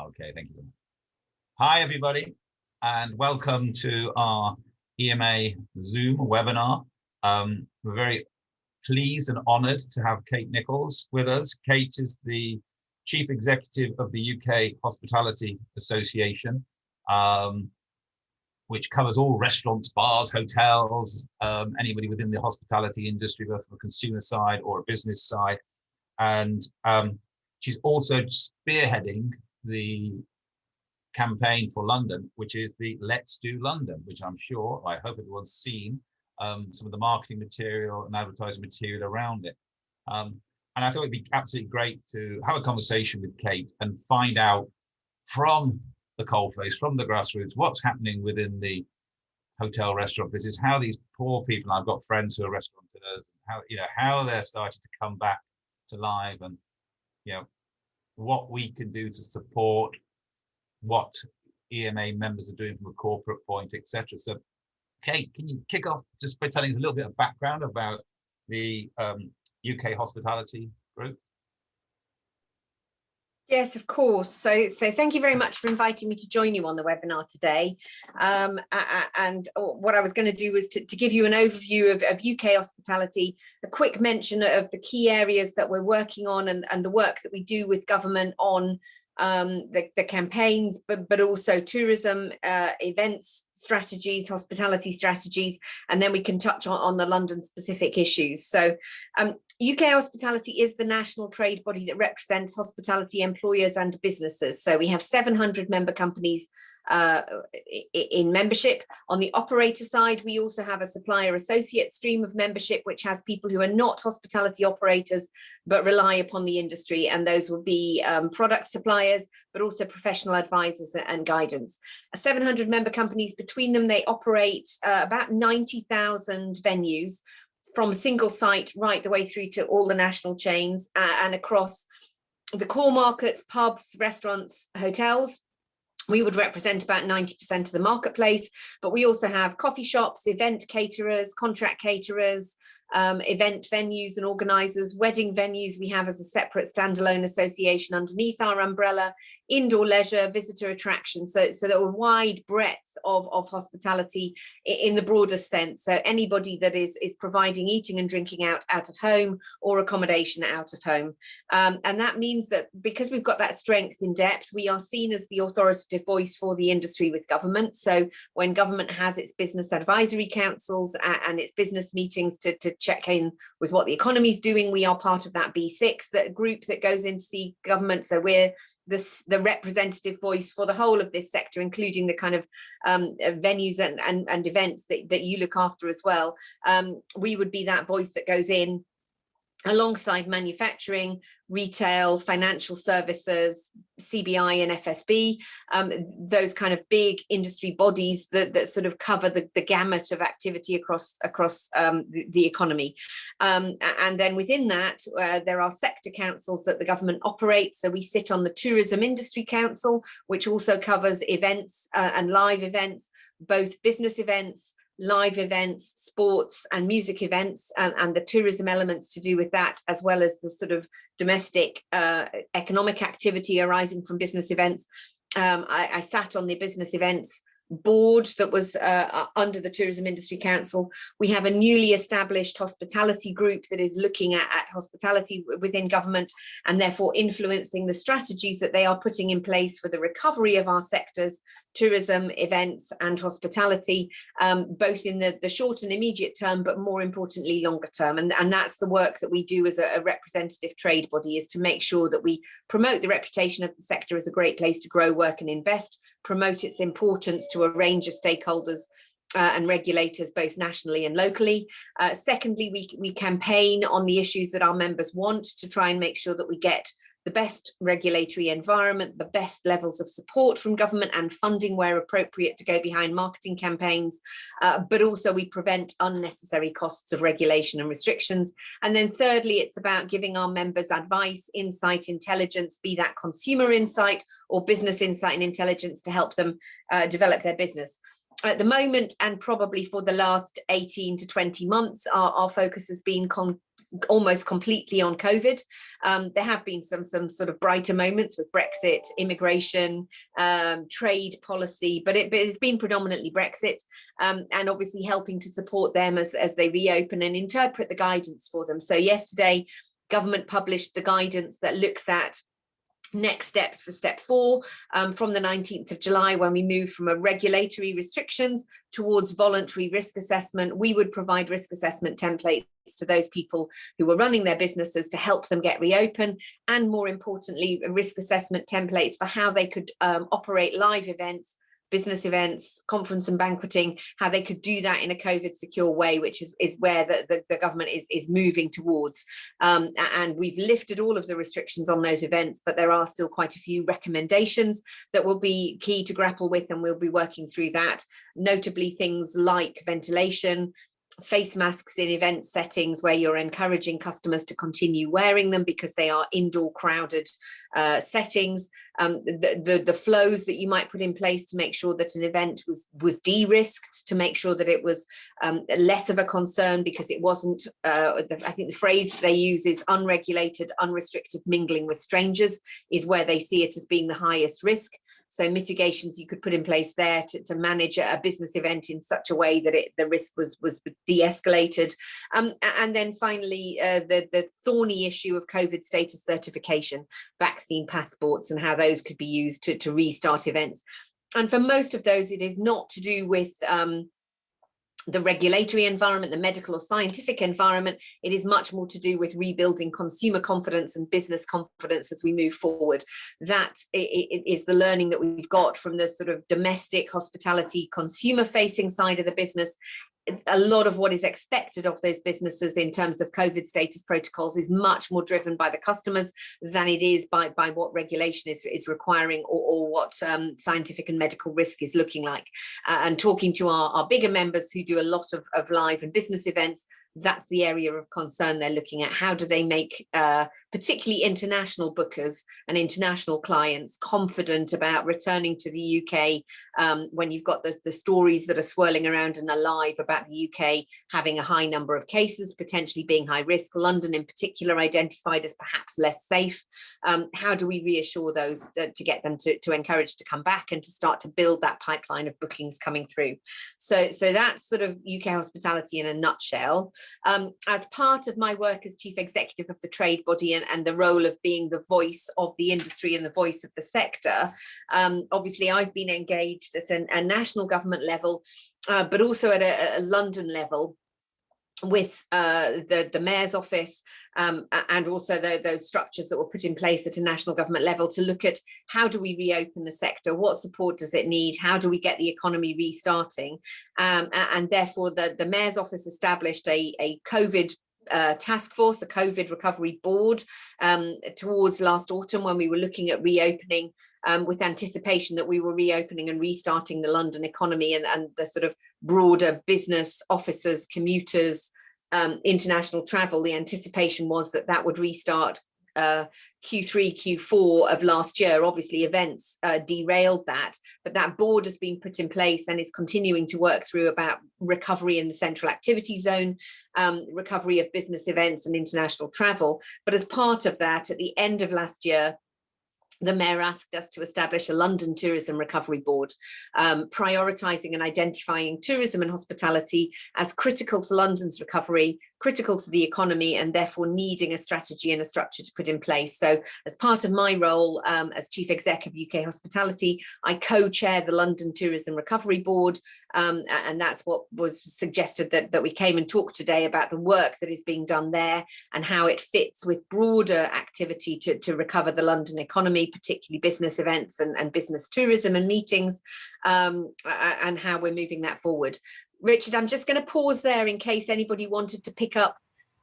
Okay, thank you. Hi, everybody, and welcome to our EMA Zoom webinar. We're very pleased and honoured to have Kate Nicholls with us. Kate is the Chief Executive of the UK Hospitality Association, which covers all restaurants, bars, hotels, anybody within the hospitality industry, both from a consumer side or a business side. And she's also spearheading the campaign for London, which is the Let's Do London, which I hope everyone's seen some of the marketing material and advertising material around it. And I thought it'd be absolutely great to have a conversation with Kate and find out from the coalface, from the grassroots, what's happening within the hotel restaurant business, how these poor people, I've got friends who are restaurateurs, how they're starting to come back to life, and what we can do to support what EMA members are doing from a corporate point, etc. So, Kate, can you kick off just by telling us a little bit of background about the UK Hospitality Group? Yes, of course. So thank you very much for inviting me to join you on the webinar today. And what I was going to do was to give you an overview of UK hospitality, a quick mention of the key areas that we're working on and the work that we do with government on the campaigns, but also tourism, events strategies, hospitality strategies, and then we can touch on the London specific issues. So UK Hospitality is the national trade body that represents hospitality employers and businesses. So we have 700 member companies in membership. On the operator side, we also have a supplier associate stream of membership, which has people who are not hospitality operators but rely upon the industry, and those will be product suppliers but also professional advisors and guidance. 700 member companies, between them they operate about 90,000 venues, from a single site right the way through to all the national chains, and across the core markets, pubs, restaurants, hotels. We would represent about 90% of the marketplace, but we also have coffee shops, event caterers, contract caterers, event venues and organisers, wedding venues we have as a separate standalone association underneath our umbrella, indoor leisure, visitor attractions. So there are a wide breadth of hospitality in the broadest sense. So anybody that is providing eating and drinking out of home or accommodation out of home. And that means that because we've got that strength in depth, we are seen as the authoritative voice for the industry with government. So when government has its business advisory councils and its business meetings to check in with what the economy is doing, we are part of that B6, that group that goes into the government. So we're the representative voice for the whole of this sector, including the kind of venues and events that you look after as well. We would be that voice that goes in alongside manufacturing, retail, financial services, CBI and FSB, those kind of big industry bodies that sort of cover the gamut of activity across the economy. And then within that, there are sector councils that the government operates. So we sit on the Tourism Industry Council, which also covers events and live events, both business events, live events, sports and music events, and the tourism elements to do with that, as well as the sort of domestic economic activity arising from business events. I sat on the business events board that was under the Tourism Industry Council. We have a newly established hospitality group that is looking at hospitality within government and therefore influencing the strategies that they are putting in place for the recovery of our sectors, tourism, events and hospitality, both in the short and immediate term, but more importantly longer term. And that's the work that we do as a representative trade body, is to make sure that we promote the reputation of the sector as a great place to grow, work and invest, promote its importance to a range of stakeholders and regulators, both nationally and locally. Secondly, we campaign on the issues that our members want, to try and make sure that we get the best regulatory environment, the best levels of support from government and funding where appropriate to go behind marketing campaigns, but also we prevent unnecessary costs of regulation and restrictions. And then thirdly, it's about giving our members advice, insight, intelligence, be that consumer insight or business insight and intelligence to help them develop their business. At the moment, and probably for the last 18 to 20 months, our focus has been almost completely on COVID. There have been some sort of brighter moments with Brexit, immigration, trade policy, but it's been predominantly Brexit, and obviously helping to support them as they reopen and interpret the guidance for them. So yesterday, government published the guidance that looks at next steps for step 4 from the 19th of July, when we move from a regulatory restrictions towards voluntary risk assessment. We would provide risk assessment templates to those people who were running their businesses to help them get reopened, and more importantly, risk assessment templates for how they could operate live events, business events, conference and banqueting, how they could do that in a COVID secure way, which is where the government is moving towards. And we've lifted all of the restrictions on those events, but there are still quite a few recommendations that will be key to grapple with, and we'll be working through that, notably things like ventilation, face masks in event settings where you're encouraging customers to continue wearing them because they are indoor crowded settings, the flows that you might put in place to make sure that an event was de-risked, to make sure that it was less of a concern because it wasn't, I think the phrase they use is unregulated, unrestricted mingling with strangers is where they see it as being the highest risk. So mitigations you could put in place there to manage a business event in such a way that the risk was de-escalated. And then finally, the thorny issue of COVID status certification, vaccine passports, and how those could be used to restart events. And for most of those, it is not to do with the regulatory environment, the medical or scientific environment. It is much more to do with rebuilding consumer confidence and business confidence as we move forward. That is the learning that we've got from the sort of domestic hospitality consumer facing side of the business. A lot of what is expected of those businesses in terms of COVID status protocols is much more driven by the customers than it is by what regulation is requiring or what scientific and medical risk is looking like. And talking to our bigger members who do a lot of live and business events, that's the area of concern they're looking at. How do they make particularly international bookers and international clients confident about returning to the UK when you've got the stories that are swirling around and alive about the UK having a high number of cases, potentially being high risk, London in particular identified as perhaps less safe. How do we reassure those to get them to encourage to come back and to start to build that pipeline of bookings coming through? So that's sort of UK hospitality in a nutshell. As part of my work as chief executive of the trade body and the role of being the voice of the industry and the voice of the sector, obviously I've been engaged at a national government level, but also at a London level with the Mayor's office and also those structures that were put in place at a national government level to look at how do we reopen the sector, what support does it need, how do we get the economy restarting, and therefore the Mayor's office established a COVID task force, a COVID recovery board towards last autumn when we were looking at reopening with anticipation that we were reopening and restarting the London economy and the sort of broader business, officers, commuters, international travel. The anticipation was that would restart Q3, Q4 of last year. Obviously events derailed that, but that board has been put in place and is continuing to work through about recovery in the central activity zone, recovery of business events and international travel. But as part of that, at the end of last year, the Mayor asked us to establish a London Tourism Recovery Board, prioritising and identifying tourism and hospitality as critical to London's recovery, critical to the economy, and therefore needing a strategy and a structure to put in place. So as part of my role as Chief Exec of UK Hospitality, I co-chair the London Tourism Recovery Board, and that's what was suggested that we came and talked today about the work that is being done there and how it fits with broader activity to recover the London economy, particularly business events and business tourism and meetings, and how we're moving that forward. Richard, I'm just going to pause there in case anybody wanted to pick up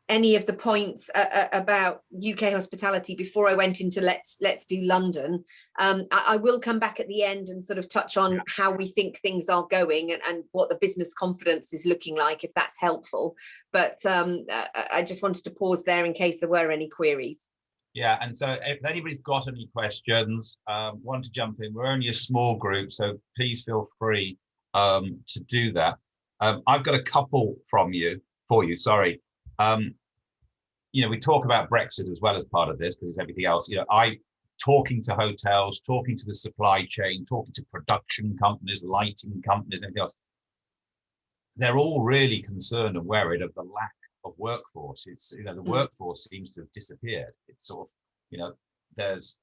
any of the points about UK hospitality before I went into let's do London. I will come back at the end and sort of touch on how we think things are going and what the business confidence is looking like, if that's helpful. But I just wanted to pause there in case there were any queries. Yeah, and so if anybody's got any questions, want to jump in, we're only a small group, so please feel free to do that. I've got a couple for you. we talk about Brexit as well as part of this, because everything else, talking to hotels, talking to the supply chain, talking to production companies, lighting companies, everything else, they're all really concerned and worried of the lack of workforce. It's, the workforce seems to have disappeared. It's sort of, there's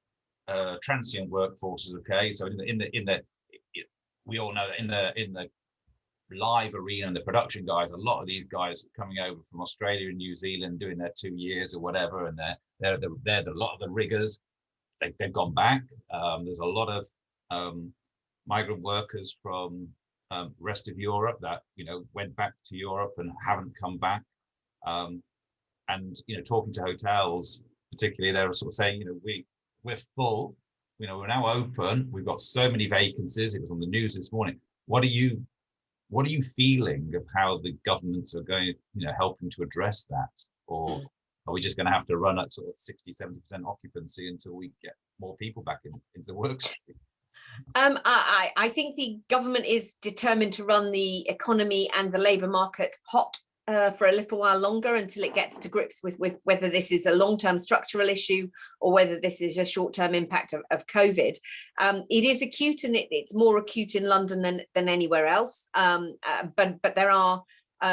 transient workforces, okay? So we all know that in the live arena and the production guys, a lot of these guys are coming over from Australia and New Zealand doing their 2 years or whatever, and they're a lot of the riggers. They've gone back. There's a lot of migrant workers from rest of Europe that went back to Europe and haven't come back. And talking to hotels, particularly, they're sort of saying, we're full. We're now open. We've got so many vacancies. It was on the news this morning. What are you feeling of how the governments are going, helping to address that? Or are we just going to have to run at sort of 60-70% occupancy until we get more people back into the works? I think the government is determined to run the economy and the labour market hot for a little while longer, until it gets to grips with whether this is a long-term structural issue or whether this is a short-term impact of COVID. It is acute, and it's more acute in London than anywhere else. But there are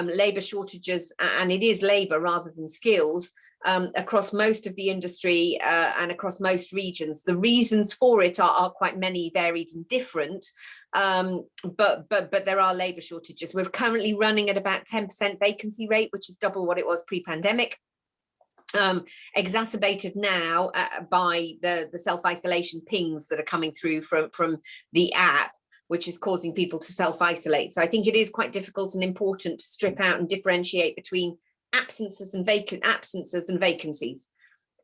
labour shortages, and it is labour rather than skills, across most of the industry and across most regions. The reasons for it are quite many, varied and different, but there are labour shortages. We're currently running at about 10% vacancy rate, which is double what it was pre-pandemic. Exacerbated now by the self-isolation pings that are coming through from the app, which is causing people to self-isolate. So I think it is quite difficult and important to strip out and differentiate between absences and vacancies.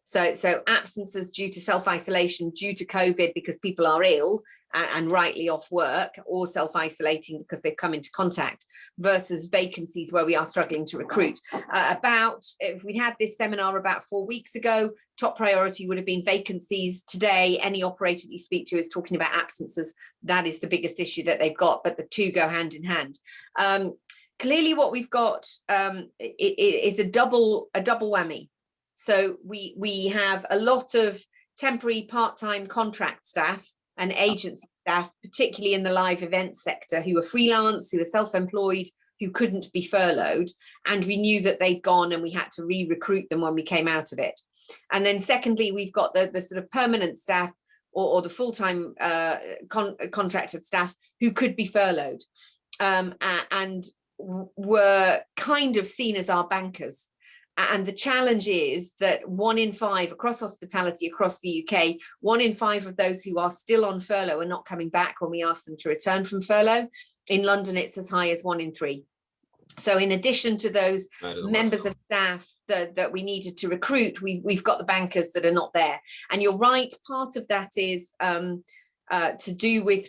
So absences due to self-isolation, due to COVID because people are ill and rightly off work, or self-isolating because they've come into contact, versus vacancies where we are struggling to recruit. If we had this seminar about 4 weeks ago, top priority would have been vacancies. Today, any operator that you speak to is talking about absences. That is the biggest issue that they've got, but the two go hand in hand. Clearly what we've got is a double whammy. So we have a lot of temporary part-time contract staff and agency staff, particularly in the live event sector, who are freelance, who are self-employed, who couldn't be furloughed. And we knew that they'd gone, and we had to re-recruit them when we came out of it. And then secondly, we've got the sort of permanent staff or the full-time contracted staff who could be furloughed and were kind of seen as our bankers. And the challenge is that 1 in 5 across hospitality, across the UK, 1 in 5 of those who are still on furlough are not coming back when we ask them to return from furlough. In London, it's as high as 1 in 3. So in addition to those members of staff that we needed to recruit, we've got the bankers that are not there. And you're right, part of that is to do with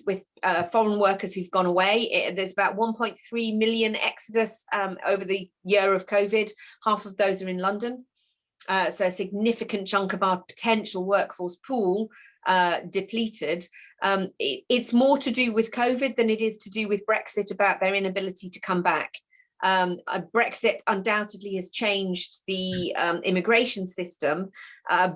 foreign workers who've gone away. There's about 1.3 million exodus over the year of COVID. Half of those are in London. So a significant chunk of our potential workforce pool depleted. It's more to do with COVID than it is to do with Brexit, about their inability to come back. Brexit undoubtedly has changed the immigration system,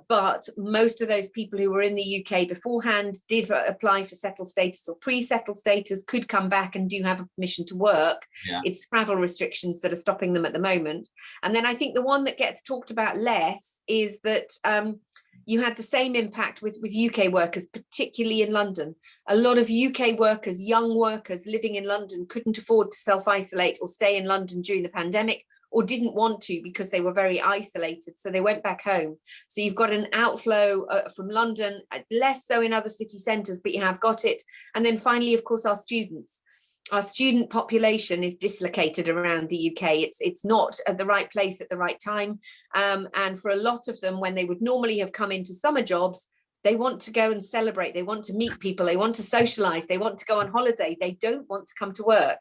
but most of those people who were in the UK beforehand did apply for settled status or pre-settled status, could come back and do have a permission to work. Yeah. It's travel restrictions that are stopping them at the moment. And then I think the one that gets talked about less is that you had the same impact with UK workers, particularly in London. A lot of UK workers, young workers living in London, couldn't afford to self-isolate or stay in London during the pandemic, or didn't want to because they were very isolated. So they went back home. So you've got an outflow from London, less so in other city centres, but you have got it. And then finally, of course, our students. Our student population is dislocated around the UK. It's not at the right place at the right time. And for a lot of them, when they would normally have come into summer jobs, they want to go and celebrate. They want to meet people. They want to socialise. They want to go on holiday. They don't want to come to work.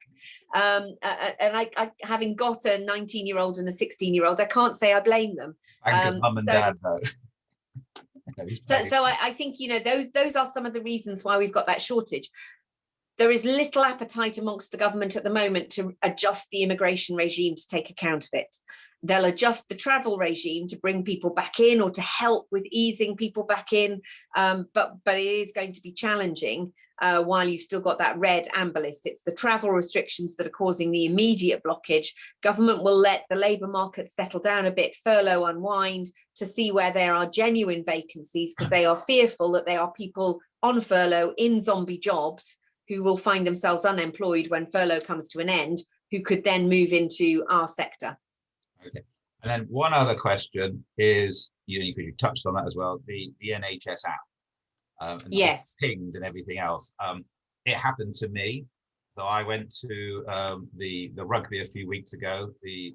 And I having got a 19-year-old and a 16-year-old, I can't say I blame them. And mum and dad, though. So I think, those are some of the reasons why we've got that shortage. there is little appetite amongst the government at the moment to adjust the immigration regime to take account of it. They'll adjust the travel regime to bring people back in or to help with easing people back in, but it is going to be challenging while you've still got that red amber list. It's the travel restrictions that are causing the immediate blockage. Government will let the labour market settle down a bit, furlough unwind, to see where there are genuine vacancies, because they are fearful that there are people on furlough in zombie jobs who will find themselves unemployed when furlough comes to an end, who could then move into our sector. Okay. And then one other question is, you touched on that as well, the NHS app. And yes. Pinged and everything else. It happened to me. So I went to the rugby a few weeks ago, the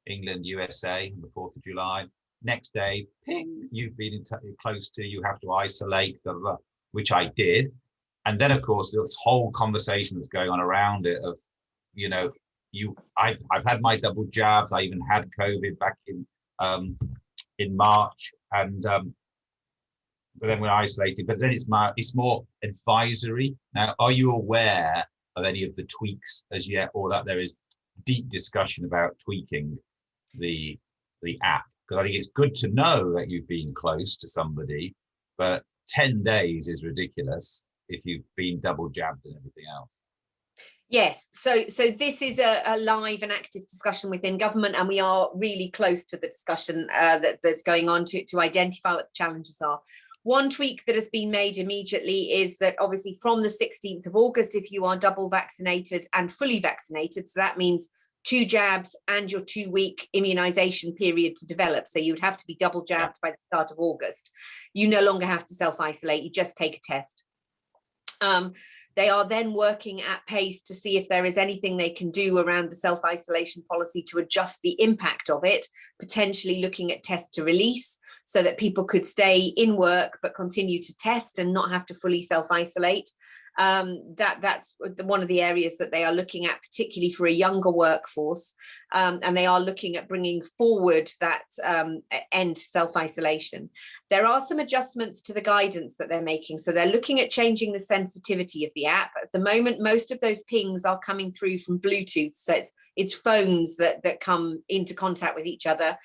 England USA on the 4th of July. Next day, ping, you've been close to, you have to isolate, blah, blah, blah, which I did. And then, of course, this whole conversation that's going on around it of, I've had my double jabs. I even had COVID back in March, and but then we're isolated. But then it's more advisory. Now, are you aware of any of the tweaks as yet, or that there is deep discussion about tweaking the app? Because I think it's good to know that you've been close to somebody, but 10 days is ridiculous if you've been double jabbed and everything else. Yes, so this is a live and active discussion within government, and we are really close to the discussion that's going on to identify what the challenges are. One tweak that has been made immediately is that obviously from the 16th of August, if you are double vaccinated and fully vaccinated, so that means 2 jabs and your 2-week immunization period to develop, so you would have to be double jabbed by the start of August, you no longer have to self-isolate, you just take a test. They are then working at pace to see if there is anything they can do around the self-isolation policy to adjust the impact of it, potentially looking at test to release so that people could stay in work but continue to test and not have to fully self-isolate. That's one of the areas that they are looking at, particularly for a younger workforce, and they are looking at bringing forward that end self-isolation. There are some adjustments to the guidance that they're making, so they're looking at changing the sensitivity of the app. At the moment, most of those pings are coming through from Bluetooth, so it's phones that come into contact with each other,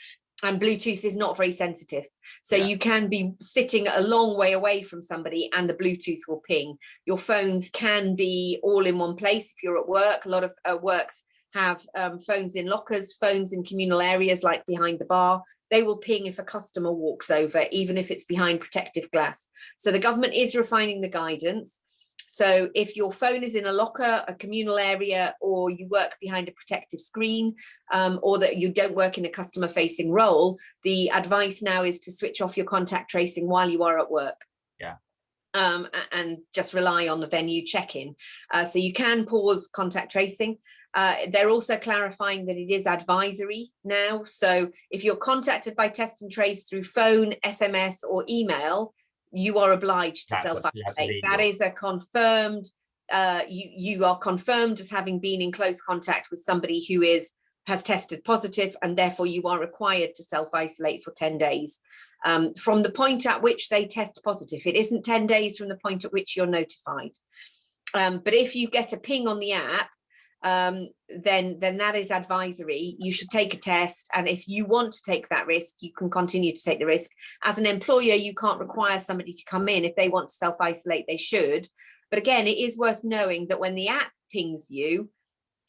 and Bluetooth is not very sensitive. So you can be sitting a long way away from somebody and the Bluetooth will ping. Your phones can be all in one place if you're at work. A lot of works have phones in lockers, phones in communal areas like behind the bar. They will ping if a customer walks over, even if it's behind protective glass. So the government is refining the guidance. So if your phone is in a locker, a communal area, or you work behind a protective screen, or that you don't work in a customer-facing role, the advice now is to switch off your contact tracing while you are at work. Yeah. And just rely on the venue check-in. So you can pause contact tracing. They're also clarifying that it is advisory now. So if you're contacted by Test and Trace through phone, SMS, or email, you are obliged to self-isolate. That is a confirmed, you are confirmed as having been in close contact with somebody who has tested positive, and therefore you are required to self-isolate for 10 days. From the point at which they test positive, it isn't 10 days from the point at which you're notified. But if you get a ping on the app, then that is advisory. You should take a test, and if you want to take that risk, you can continue to take the risk. As an employer, you can't require somebody to come in. If they want to self-isolate, they should. But again, it is worth knowing that when the app pings you,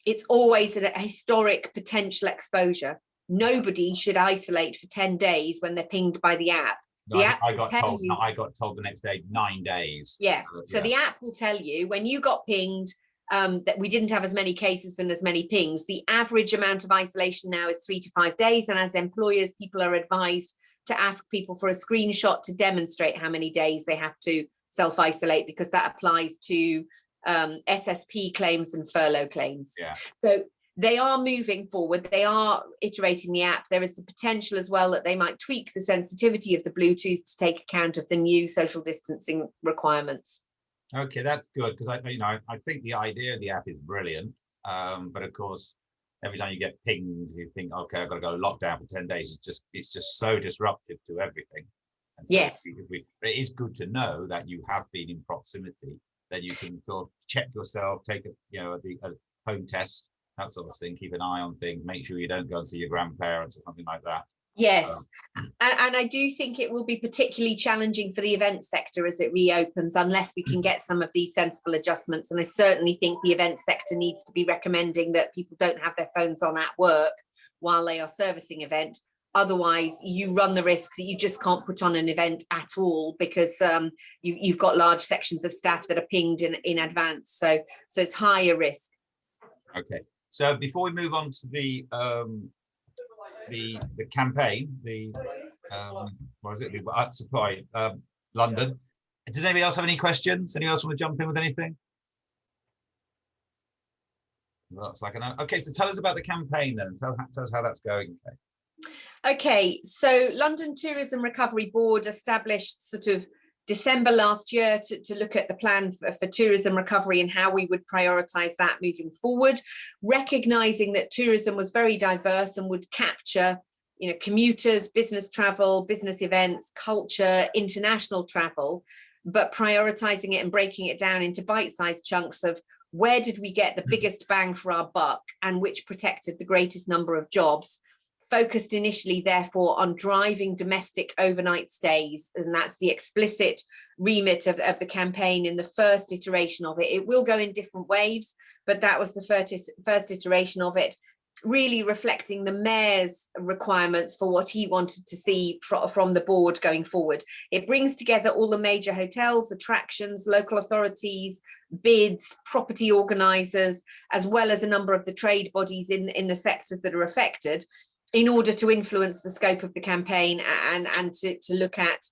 it's always a historic potential exposure. Nobody should isolate for 10 days when they're pinged by the app. No, I got told the next day 9 days. Yeah. So the app will tell you when you got pinged, that we didn't have as many cases and as many pings. The average amount of isolation now is 3 to 5 days. And as employers, people are advised to ask people for a screenshot to demonstrate how many days they have to self-isolate, because that applies to SSP claims and furlough claims. Yeah. So they are moving forward. They are iterating the app. There is the potential as well that they might tweak the sensitivity of the Bluetooth to take account of the new social distancing requirements. Okay, that's good, because I think the idea of the app is brilliant, but of course, every time you get pinged, you think, okay, I've got to go lockdown for 10 days. It's just so disruptive to everything. And so yes, it is good to know that you have been in proximity then you can sort of check yourself, take a home test, that sort of thing, keep an eye on things, make sure you don't go and see your grandparents or something like that. Yes, and I do think it will be particularly challenging for the event sector as it reopens, unless we can get some of these sensible adjustments. And I certainly think the event sector needs to be recommending that people don't have their phones on at work while they are servicing event. Otherwise, you run the risk that you just can't put on an event at all, because you've got large sections of staff that are pinged in advance. So it's higher risk. Okay, so before we move on to the campaign, what is it? The art supply, London. Does anybody else have any questions? Anyone else want to jump in with anything? Looks like an okay. So tell us about the campaign then. Tell us how that's going. Okay, so London Tourism Recovery Board established sort of December last year to look at the plan for tourism recovery and how we would prioritise that moving forward, recognising that tourism was very diverse and would capture, commuters, business travel, business events, culture, international travel, but prioritising it and breaking it down into bite-sized chunks of where did we get the biggest bang for our buck and which protected the greatest number of jobs. Focused initially, therefore, on driving domestic overnight stays, and that's the explicit remit of the campaign in the first iteration of it. It will go in different waves, but that was the first iteration of it, really reflecting the mayor's requirements for what he wanted to see from the board going forward. It brings together all the major hotels, attractions, local authorities, bids, property organisers, as well as a number of the trade bodies in the sectors that are affected, in order to influence the scope of the campaign and to look at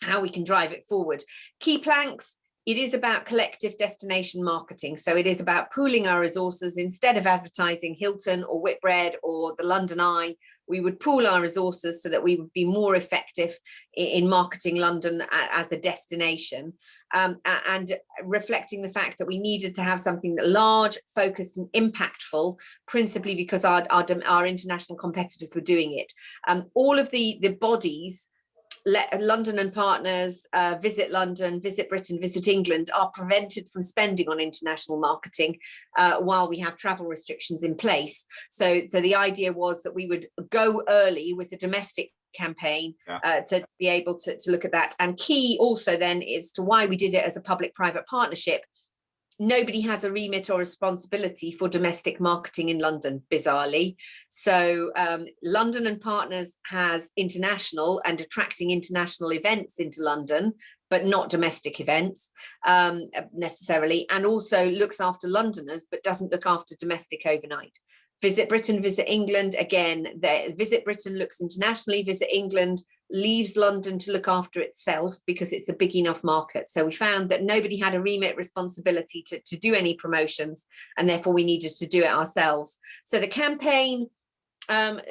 how we can drive it forward. Key planks, it is about collective destination marketing. So it is about pooling our resources. Instead of advertising Hilton or Whitbread or the London Eye, we would pool our resources so that we would be more effective in marketing London as a destination. And reflecting the fact that we needed to have something large, focused and impactful, principally because our international competitors were doing it. All of the bodies, London and Partners, Visit London, Visit Britain, Visit England, are prevented from spending on international marketing while we have travel restrictions in place. So the idea was that we would go early with a domestic campaign to be able to look at that. And key also then is to why we did it as a public-private partnership. Nobody has a remit or responsibility for domestic marketing in London, bizarrely. So London and Partners has international and attracting international events into London, but not domestic events necessarily, and also looks after Londoners, but doesn't look after domestic overnight. Visit Britain, Visit England, again, Visit Britain looks internationally, Visit England leaves London to look after itself because it's a big enough market. So we found that nobody had a remit responsibility to do any promotions, and therefore we needed to do it ourselves. So the campaign,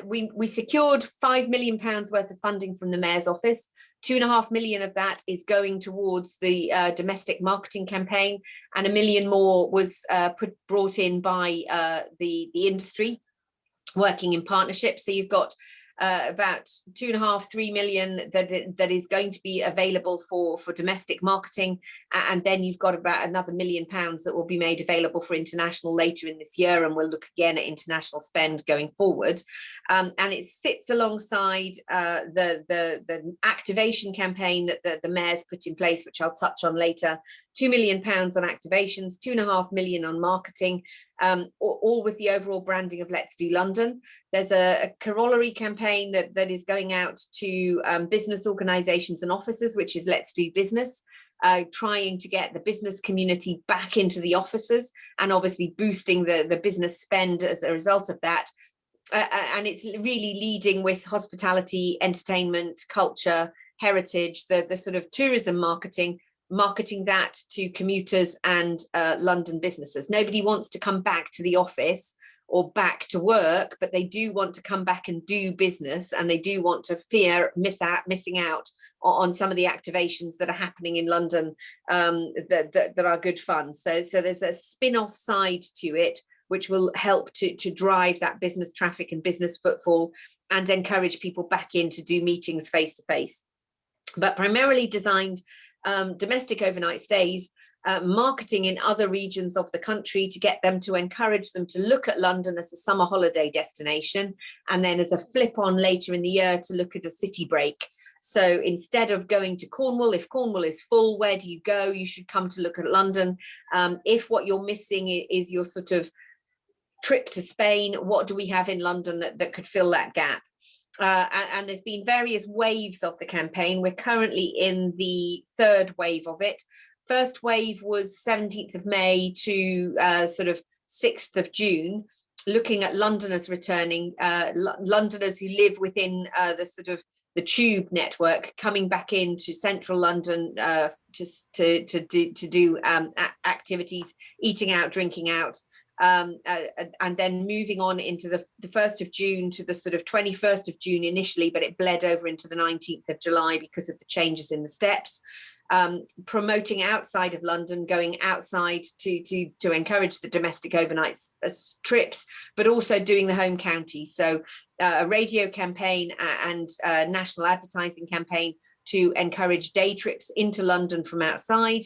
we secured £5 million worth of funding from the Mayor's office. 2.5 million of that is going towards the domestic marketing campaign, and $1 million more was brought in by the industry working in partnership. So you've got about 2.5–3 million that is going to be available for domestic marketing, and then you've got about another £1 million that will be made available for international later in this year, and we'll look again at international spend going forward. And it sits alongside the activation campaign that the Mayor's put in place, which I'll touch on later. £2 million on activations, 2.5 million on marketing, all with the overall branding of Let's Do London. There's a corollary campaign that is going out to business organisations and offices, which is Let's Do Business, trying to get the business community back into the offices and obviously boosting the business spend as a result of that. And it's really leading with hospitality, entertainment, culture, heritage, the sort of tourism marketing that to commuters and London businesses. Nobody wants to come back to the office or back to work, but they do want to come back and do business, and they do want to fear missing out on some of the activations that are happening in London that are good fun. So there's a spin-off side to it, which will help to drive that business traffic and business footfall and encourage people back in to do meetings face to face. But primarily designed domestic overnight stays, marketing in other regions of the country to get them to encourage them to look at London as a summer holiday destination, and then as a flip on later in the year to look at a city break. So instead of going to Cornwall, if Cornwall is full, where do you go? You should come to look at London. If what you're missing is your sort of trip to Spain, what do we have in London that could fill that gap? And there's been various waves of the campaign. We're currently in the third wave of it. First wave was 17th of May to sort of 6th of June, looking at Londoners returning, Londoners who live within the sort of the tube network, coming back into central London to do activities, eating out, drinking out, and then moving on into the 1st of June to the sort of 21st of June initially, but it bled over into the 19th of July because of the changes in the steps. Promoting outside of London, going outside to encourage the domestic overnight trips, but also doing the home county. So a radio campaign and a national advertising campaign to encourage day trips into London from outside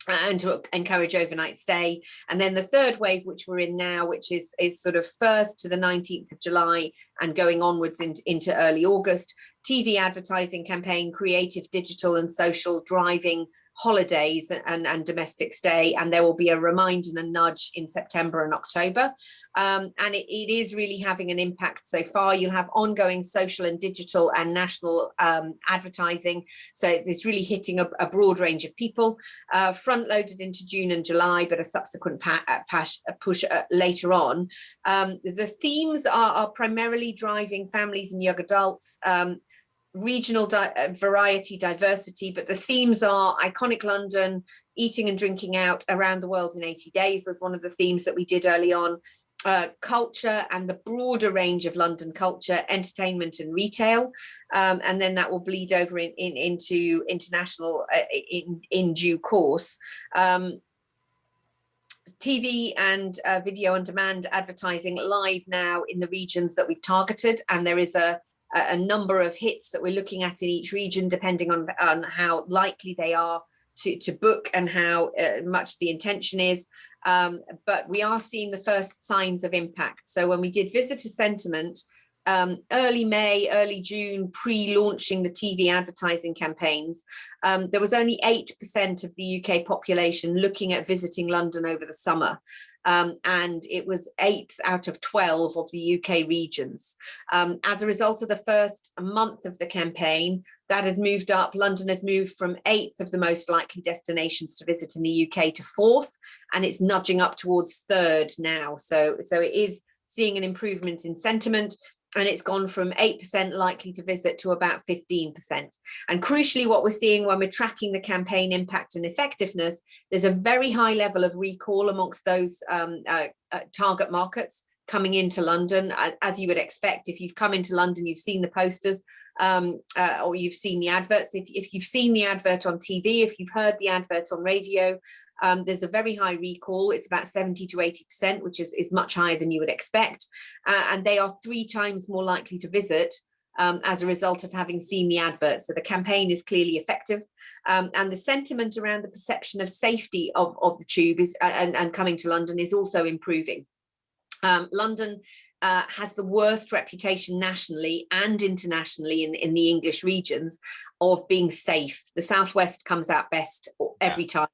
and to encourage overnight stay. And then the third wave, which we're in now, which is sort of 1st to the 19th of July and going onwards into early August, TV advertising campaign, creative, digital and social, driving holidays and domestic stay. And there will be a remind and a nudge in September and October. And it is really having an impact so far. You'll have ongoing social and digital and national advertising. So it's really hitting a broad range of people, front loaded into June and July, but a subsequent push later on. The themes are primarily driving families and young adults, regional variety, diversity, but the themes are iconic London, eating and drinking out, around the world in 80 days was one of the themes that we did early on, culture and the broader range of London culture, entertainment and retail, and then that will bleed over into international in due course. TV and video on demand advertising live now in the regions that we've targeted, and there is a number of hits that we're looking at in each region, depending on how likely they are to book and how much the intention is. But we are seeing the first signs of impact. So when we did visitor sentiment, early May, early June, pre-launching the TV advertising campaigns, there was only 8% of the UK population looking at visiting London over the summer. And it was 8th out of 12 of the UK regions. As a result of the first month of the campaign, that had moved up. London had moved from 8th of the most likely destinations to visit in the UK to 4th, and it's nudging up towards 3rd now. So it is seeing an improvement in sentiment, and it's gone from 8% likely to visit to about 15%. And crucially, what we're seeing when we're tracking the campaign impact and effectiveness, there's a very high level of recall amongst those target markets coming into London. As you would expect, if you've come into London, you've seen the posters or you've seen the adverts. If you've seen the advert on TV, if you've heard the advert on radio, there's a very high recall. It's about 70 to 80%, which is much higher than you would expect. And they are 3 times more likely to visit as a result of having seen the advert. So the campaign is clearly effective. And the sentiment around the perception of safety of the tube and coming to London is also improving. London has the worst reputation nationally and internationally in the English regions of being safe. The Southwest comes out best every time.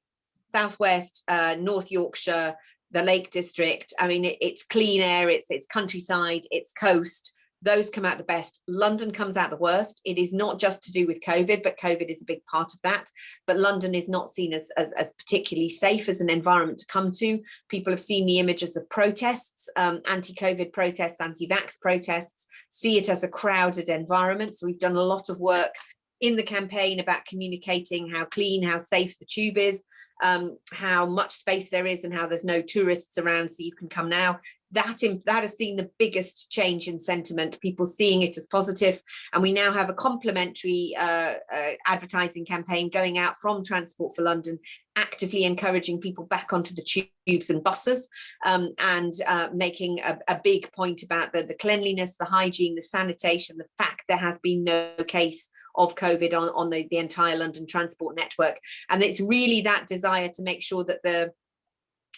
Southwest, North Yorkshire, the Lake District. I mean, it's clean air, it's countryside, it's coast. Those come out the best. London comes out the worst. It is not just to do with COVID, but COVID is a big part of that. But London is not seen as particularly safe as an environment to come to. People have seen the images of protests, anti-COVID protests, anti-vax protests, see it as a crowded environment. So we've done a lot of work in the campaign about communicating how clean, how safe the tube is, how much space there is and how there's no tourists around, so you can come now. that has seen the biggest change in sentiment, people seeing it as positive. And we now have a complementary advertising campaign going out from Transport for London, actively encouraging people back onto the tubes and buses, and making a big point about the cleanliness, the hygiene, the sanitation, the fact there has been no case of COVID on the entire London transport network. And it's really that desire to make sure that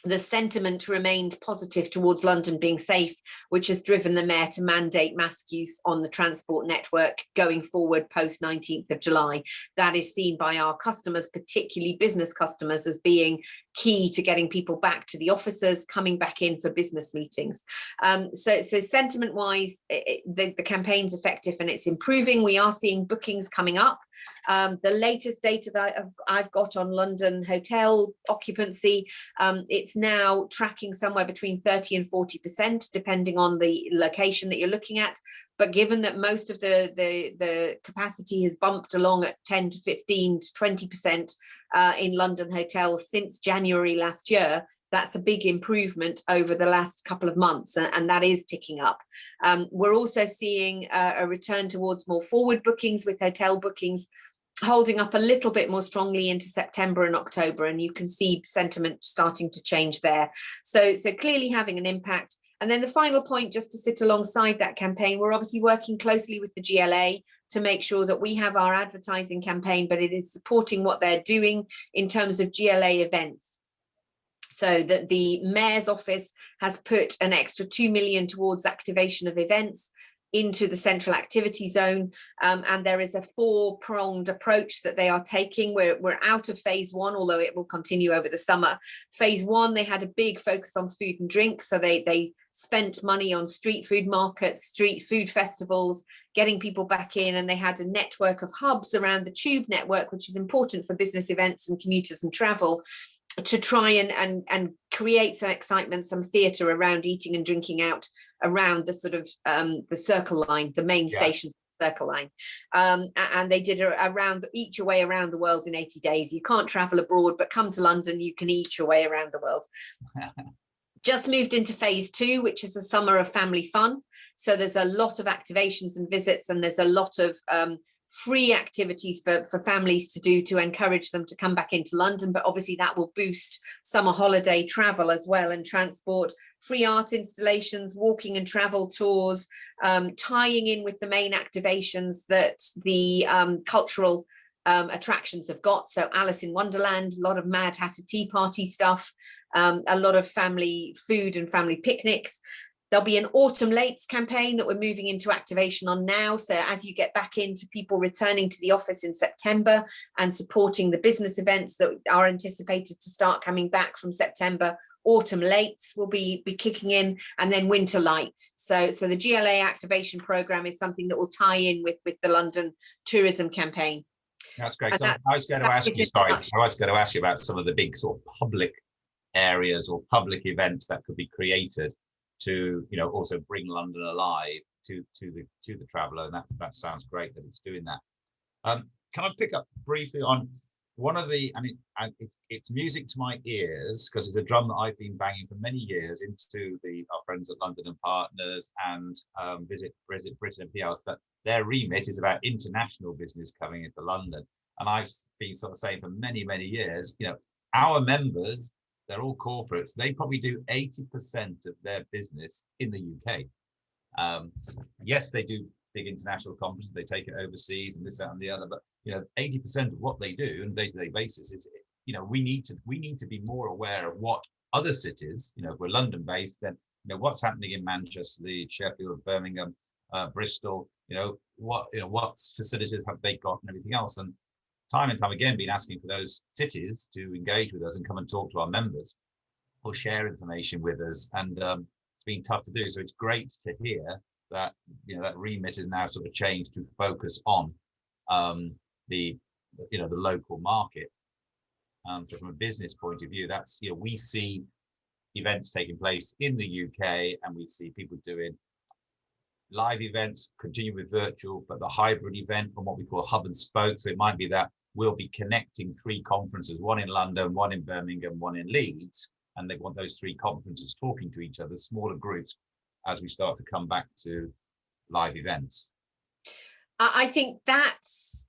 the sentiment remained positive towards London being safe, which has driven the mayor to mandate mask use on the transport network going forward post 19th of July. That is seen by our customers, particularly business customers, as being key to getting people back to the offices, coming back in for business meetings. So sentiment wise, the campaign's effective and it's improving. We are seeing bookings coming up. The latest data that I've got on London hotel occupancy, it's now tracking somewhere between 30 and 40%, depending on the location that you're looking at. But given that most of the capacity has bumped along at 10 to 15 to 20% in London hotels since January last year, that's a big improvement over the last couple of months, and that is ticking up. We're also seeing a return towards more forward bookings, with hotel bookings holding up a little bit more strongly into September and October, and you can see sentiment starting to change there. So clearly having an impact. And then the final point, just to sit alongside that campaign, we're obviously working closely with the GLA to make sure that we have our advertising campaign, but it is supporting what they're doing in terms of GLA events. So that the Mayor's office has put an extra 2 million towards activation of events into the central activity zone, and there is a 4-pronged approach that they are taking. We're out of phase 1, although it will continue over the summer. Phase 1, they had a big focus on food and drink, so they spent money on street food markets, street food festivals, getting people back in, and they had a network of hubs around the tube network, which is important for business events and commuters and travel, to try and create some excitement, some theatre around eating and drinking out around the sort of the Circle Line, the main stations, Circle Line. And they did each your way around the world in 80 days. You can't travel abroad, but come to London, you can eat your way around the world. Just moved into phase 2, which is the summer of family fun. So there's a lot of activations and visits, and there's a lot of free activities for families to do to encourage them to come back into London. But obviously that will boost summer holiday travel as well, and transport, free art installations, walking and travel tours, tying in with the main activations that the cultural attractions have got. So Alice in Wonderland, a lot of Mad Hatter Tea Party stuff, a lot of family food and family picnics. There'll be an autumn lates campaign that we're moving into activation on now. So as you get back into people returning to the office in September and supporting the business events that are anticipated to start coming back from September, autumn lates will be kicking in, and then winter lights. So the GLA activation program is something that will tie in with the London tourism campaign. That's great. So I was going to ask you, I was going to ask you about some of the big sort of public areas or public events that could be created to, you know, also bring London alive to the traveller, and that sounds great that it's doing that. Can I pick up briefly on one of the, it's music to my ears because it's a drum that I've been banging for many years into our friends at London and Partners and Visit Britain and PLs, that their remit is about international business coming into London. And I've been sort of saying for many, many years, you know, our members, they're all corporates. They probably do 80% of their business in the UK. Yes, they do big international conferences. They take it overseas and this, that, and the other. But you know, 80% of what they do on a day-to-day basis is, you know, we need to be more aware of what other cities. You know, if we're London-based, then you know what's happening in Manchester, Leeds, Sheffield, Birmingham, Bristol. You know what facilities have they got and everything else. And time and time again been asking for those cities to engage with us and come and talk to our members or share information with us, and it's been tough to do. So it's great to hear that, you know, that remit is now sort of changed to focus on the local market. So from a business point of view, that's, you know, we see events taking place in the UK, and we see people doing live events, continue with virtual, but the hybrid event from what we call hub and spoke. So it might be that we'll be connecting 3 conferences, one in London, one in Birmingham, one in Leeds, and they want those 3 conferences talking to each other, smaller groups, as we start to come back to live events. I think that's,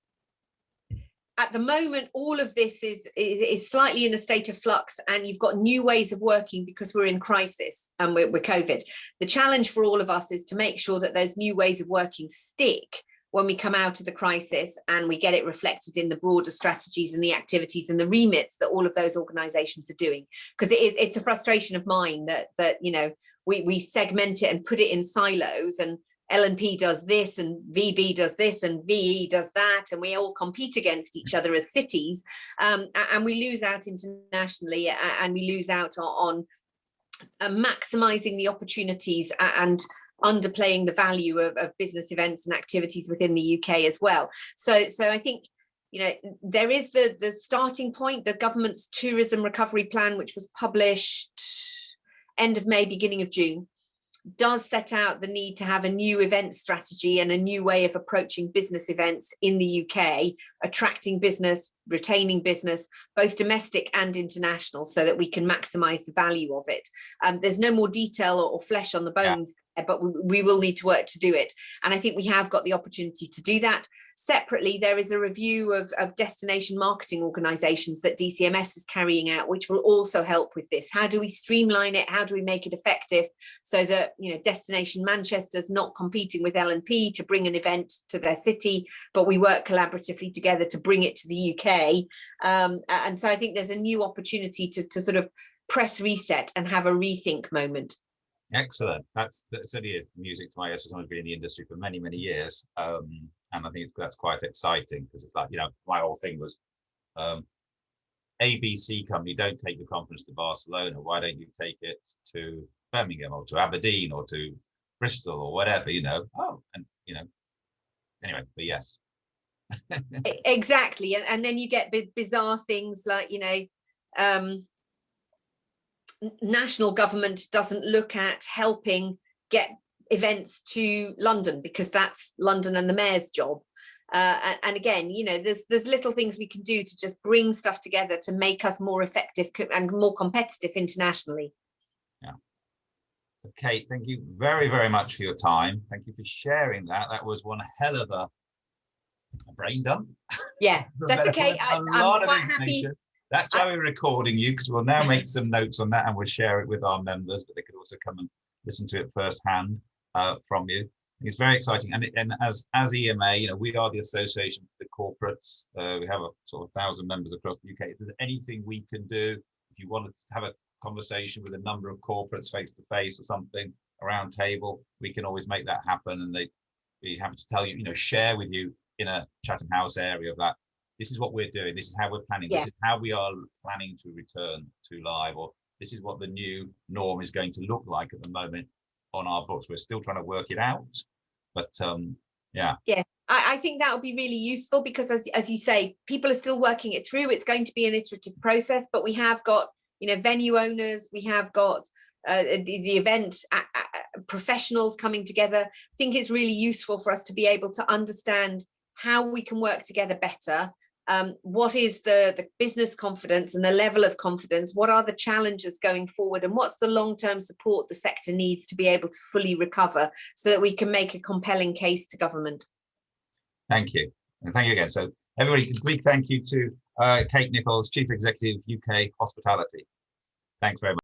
at the moment, all of this is slightly in a state of flux, and you've got new ways of working because we're in crisis and we're COVID. The challenge for all of us is to make sure that those new ways of working stick when we come out of the crisis, and we get it reflected in the broader strategies and the activities and the remits that all of those organizations are doing. Because it's a frustration of mine that you know, we segment it and put it in silos, and L&P does this and VB does this and VE does that, and we all compete against each other as cities, and we lose out internationally, and we lose out on maximizing the opportunities and underplaying the value of business events and activities within the UK as well. So I think, you know, there is the starting point, the government's tourism recovery plan, which was published end of May, beginning of June, does set out the need to have a new event strategy and a new way of approaching business events in the UK, attracting business, retaining business, both domestic and international, so that we can maximize the value of it. There's no more detail or flesh on the bones, but we will need to work to do it. And I think we have got the opportunity to do that. Separately, there is a review of destination marketing organisations that DCMS is carrying out, which will also help with this. How do we streamline it? How do we make it effective so that, you know, Destination Manchester's not competing with L&P to bring an event to their city, but we work collaboratively together to bring it to the UK. And so I think there's a new opportunity to sort of press reset and have a rethink moment. Excellent. That's certainly music to my ears. I've been in the industry for many, many years. And I think that's quite exciting, because it's like, you know, my whole thing was ABC company, don't take the conference to Barcelona. Why don't you take it to Birmingham or to Aberdeen or to Bristol or whatever, you know? Oh, and, you know, anyway, but yes. Exactly. And then you get bizarre things like, you know, national government doesn't look at helping get events to London, because that's London and the mayor's job. And again, you know, there's little things we can do to just bring stuff together to make us more effective and more competitive internationally. Yeah. Kate, thank you very, very much for your time. Thank you for sharing that. That was one hell of a brain dump. Yeah, that's okay. I'm quite happy. That's why we're recording you, because we'll now make some notes on that and we'll share it with our members, but they could also come and listen to it firsthand from you. It's very exciting. And as EMA, you know, we are the association for the corporates. We have a sort of 1,000 members across the UK. If there's anything we can do, if you want to have a conversation with a number of corporates face to face or something, a round table, we can always make that happen. And they'd be happy to tell you, you know, share with you in a Chatham House area of that. This is what we're doing. This is how we're planning. This is how we are planning to return to live, or this is what the new norm is going to look like at the moment on our books. We're still trying to work it out, but yeah. Yes, I think that would be really useful, because as you say, people are still working it through. It's going to be an iterative process, but we have got, you know, venue owners, we have got the event professionals coming together. I think it's really useful for us to be able to understand how we can work together better. What is the business confidence and the level of confidence? What are the challenges going forward? And what's the long-term support the sector needs to be able to fully recover, so that we can make a compelling case to government? Thank you. And thank you again. So everybody, a big thank you to Kate Nicholls, Chief Executive UK Hospitality. Thanks very much.